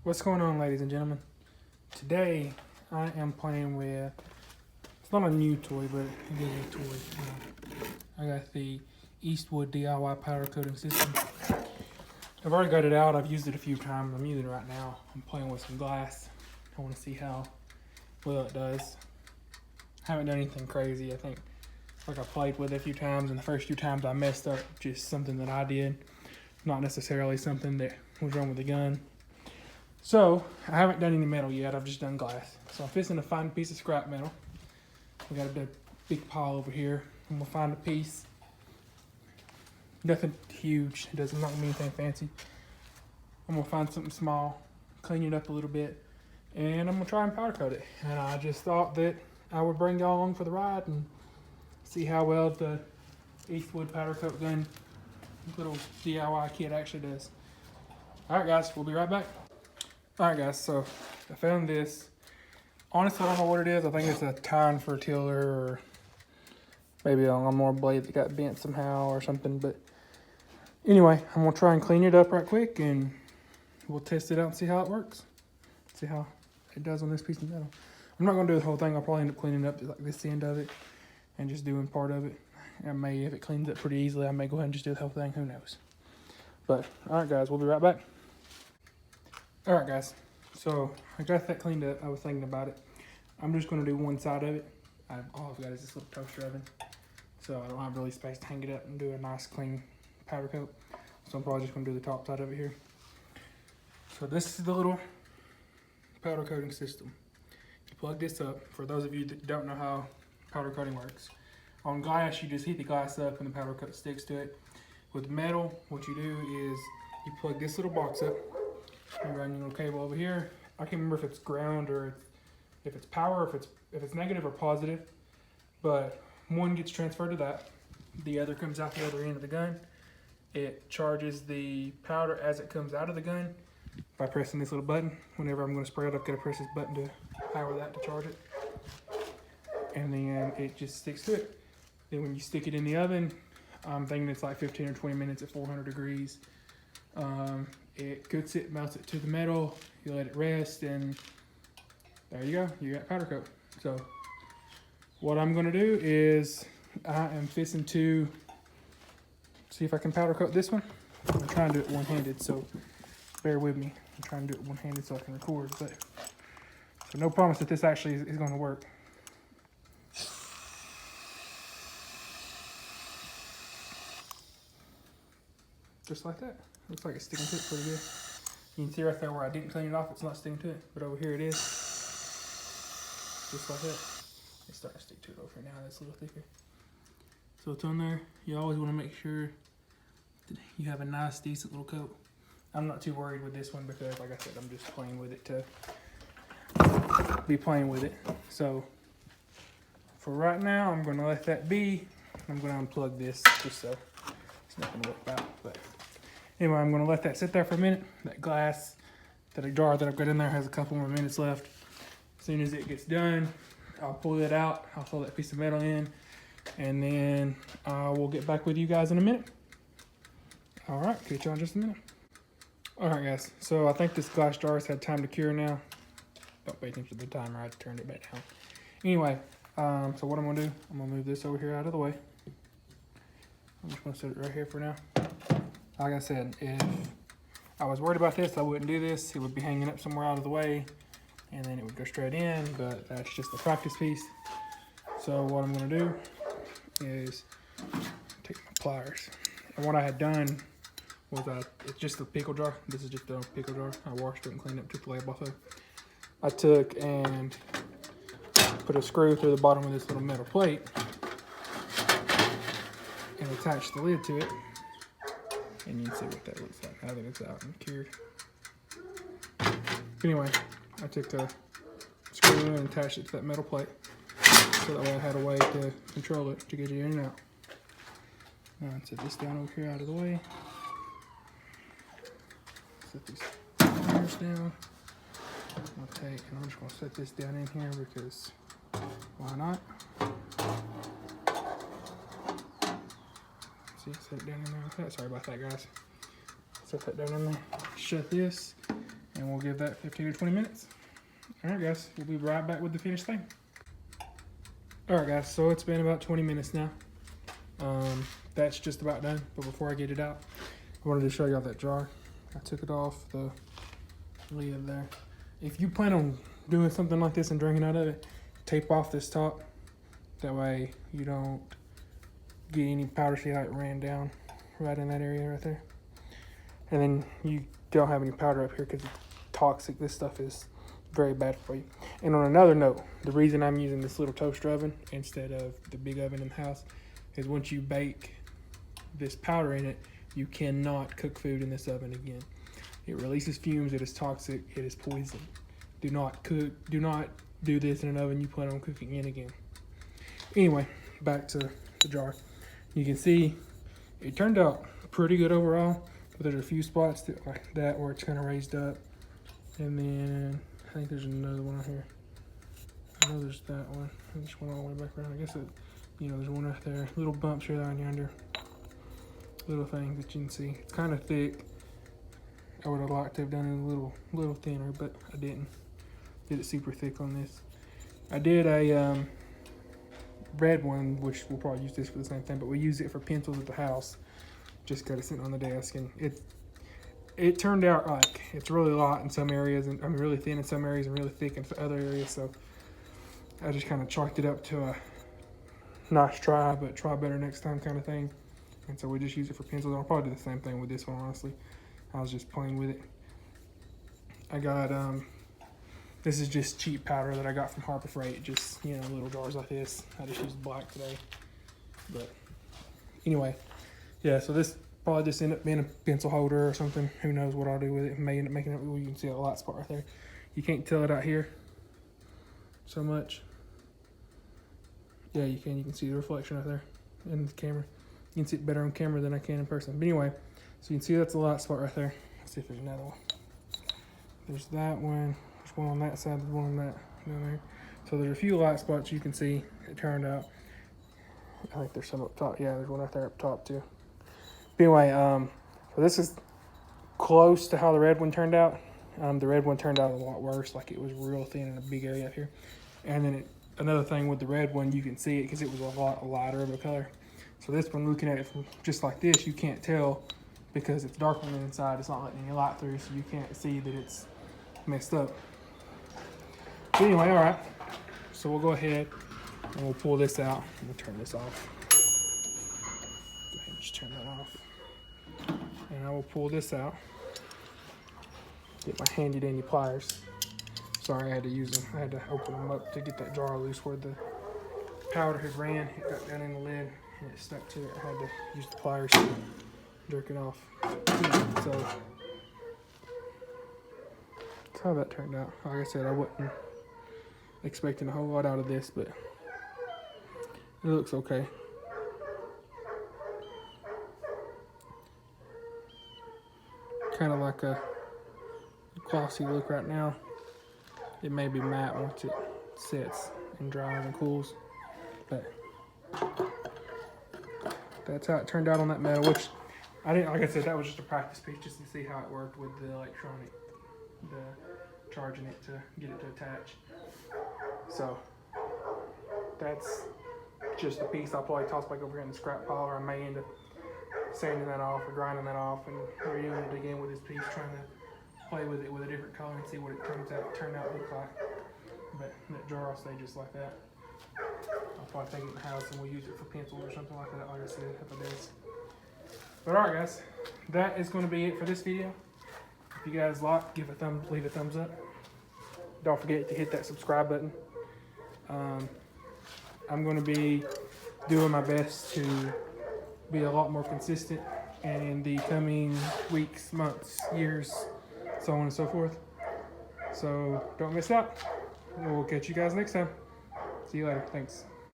What's going on, ladies and gentlemen? Today I am playing with, it's not a new toy, but it is a toy. I got the Eastwood DIY powder coating system. I've already got it out. I've used it a few times. I'm using it right now. I'm playing with some glass. I want to see how well it does. I haven't done anything crazy. I think like I played with it a few times, and the first few times I messed up, just something that I did, not necessarily something that was wrong with the gun. So, I haven't done any metal yet, I've just done glass. So I'm fixing to find a piece of scrap metal. We got a big pile over here. I'm gonna find a piece. Nothing huge, it doesn't not mean anything fancy. I'm gonna find something small, clean it up a little bit, and I'm gonna try and powder coat it. And I just thought that I would bring y'all along for the ride and see how well the Eastwood powder coat gun little DIY kit actually does. Alright guys, we'll be right back. Alright guys, so I found this. Honestly, I don't know what it is. I think it's a tine for a tiller, or maybe a lawnmower blade that got bent somehow or something. But anyway, I'm going to try and clean it up right quick, and we'll test it out and see how it works. See how it does on this piece of metal. I'm not going to do the whole thing. I'll probably end up cleaning up like this end of it and just doing part of it. I may, if it cleans up pretty easily, I may go ahead and just do the whole thing. Who knows? But alright guys, we'll be right back. Alright guys, so I got that cleaned up. I was thinking about it. I'm just going to do one side of it. All I've got is this little toaster oven, so I don't have really space to hang it up and do a nice clean powder coat. So I'm probably just going to do the top side of it here. So this is the little powder coating system. You plug this up. For those of you that don't know how powder coating works, on glass you just heat the glass up and the powder coat sticks to it. With metal, what you do is you plug this little box up. You run your little cable over here. I can't remember if it's ground or if it's power, if it's negative or positive, but one gets transferred to that. The other comes out the other end of the gun. It charges the powder as it comes out of the gun by pressing this little button. Whenever I'm going to spray it, I've got to press this button to power that to charge it. And then it just sticks to it. Then when you stick it in the oven, I'm thinking it's like 15 or 20 minutes at 400 degrees. It cooks it, melts it to the metal, you let it rest, and there you go, you got powder coat. So what I'm gonna do is I am fixing to see if I can powder coat this one. I'm trying to do it one-handed, so bear with me. I'm trying to do it one-handed so I can record, but so no promise that this actually is gonna work. Just like that. Looks like it's sticking to it pretty good. You can see right there where I didn't clean it off, it's not sticking to it. But over here it is. Just like that. It's starting to stick to it over here now, that's a little thicker. So it's on there. You always want to make sure that you have a nice, decent little coat. I'm not too worried with this one because, like I said, I'm just playing with it to be playing with it. So for right now, I'm going to let that be. I'm going to unplug this just so it's not going to work out. But anyway, I'm going to let that sit there for a minute. That glass, that jar that I've got in there has a couple more minutes left. As soon as it gets done, I'll pull it out. I'll throw that piece of metal in, and then we'll get back with you guys in a minute. All right, catch you in just a minute. All right, guys. So I think this glass jar has had time to cure now. Don't pay attention to the timer. I turned it back down. Anyway, so what I'm going to do, I'm going to move this over here out of the way. I'm just going to set it right here for now. Like I said, if I was worried about this, I wouldn't do this. It would be hanging up somewhere out of the way, and then it would go straight in, but that's just a practice piece. So what I'm gonna do is take my pliers. And what I had done was it's just a pickle jar. This is just a pickle jar. I washed it and cleaned up, took the label off of it. I took and put a screw through the bottom of this little metal plate and attached the lid to it. And you can see what that looks like now that it's out and cured. But anyway, I took the screw and attached it to that metal plate so that way I had a way to control it to get it in and out. Now I'll set this down over here out of the way. Set these wires down. I'm just going to set this down in here because why not? See, set it down in there like that. Sorry about that, guys. Set that down in there. Shut this, And we'll give that 15 to 20 minutes. All right, guys, we'll be right back with the finished thing. All right, guys, so it's been about 20 minutes now. That's just about done, but before I get it out, I wanted to show y'all that jar. I took it off the lid there. If you plan on doing something like this and drinking out of it, tape off this top. That way you don't get any powder. See how it ran down right in that area right there? And then you don't have any powder up here because it's toxic. This stuff is very bad for you. And on another note, the reason I'm using this little toaster oven instead of the big oven in the house is once you bake this powder in it, you cannot cook food in this oven again. It releases fumes. It is toxic. It is poison. Do not do this in an oven you plan on cooking in again. Anyway, back to the jar. You can see it turned out pretty good overall, but there's a few spots that, like that where it's kind of raised up. And then I think there's another one here. I know there's that one. I just went all the way back around. I guess there's one right there. Little bumps here, there, and yonder. Little things that you can see. It's kind of thick. I would have liked to have done it a little thinner, but I didn't. Did it super thick on this. I did a red one, which we'll probably use this for the same thing, but we use it for pencils at the house. Just got it sitting on the desk, and it turned out like it's really light in some areas, and I mean really thin in some areas and really thick in other areas. So I just kind of chalked it up to a nice try, but try better next time kind of thing. And so we just use it for pencils. I'll probably do the same thing with this one, honestly. I was just playing with it. I got this is just cheap powder that I got from Harbor Freight, just little jars like this. I just used black today, but anyway, yeah. So this probably just end up being a pencil holder or something. Who knows what I'll do with it? It may end up making it. You can see a light spot right there. You can't tell it out here so much. Yeah, you can. You can see the reflection right there in the camera. You can see it better on camera than I can in person. But anyway, so you can see that's a light spot right there. Let's see if there's another one. There's that one. There's one on that side. There's one on that down there. So there's a few light spots you can see. It turned out. I think there's some up top. Yeah, there's one right there up top too. But anyway, so this is close to how the red one turned out. The red one turned out a lot worse. Like it was real thin in a big area up here. And then another thing with the red one, you can see it because it was a lot lighter of a color. So this one, looking at it from just like this, you can't tell because it's dark on the inside. It's not letting any light through, so you can't see that it's messed up. But anyway, all right. So we'll go ahead and we'll pull this out and we'll turn this off. Go ahead and just turn that off. And I will pull this out. Get my handy dandy pliers. Sorry, I had to use them. I had to open them up to get that jar loose where the powder had ran. It got down in the lid and it stuck to it. I had to use the pliers to jerk it off. So that's how that turned out. Like I said, I wasn't expecting a whole lot out of this, but it looks okay. Kind of like a glossy look right now. It may be matte once it sets and dries and cools, but that's how it turned out on that metal, which I didn't, like I said, that was just a practice piece just to see how it worked with the electronic, charging it to get it to attach. So that's just a piece I'll probably toss back over here in the scrap pile, or I may end up sanding that off or grinding that off and redoing it again with this piece, trying to play with it with a different color and see what it turned out look like. But that jar will stay just like that. I'll probably take it in the house and we'll use it for pencils or something like that, like I said, if it is. But alright guys, that is going to be it for this video. If you guys like, leave a thumbs up. Don't forget to hit that subscribe button. I'm going to be doing my best to be a lot more consistent in the coming weeks, months, years, so on and so forth. So don't miss out. We'll catch you guys next time. See you later. Thanks.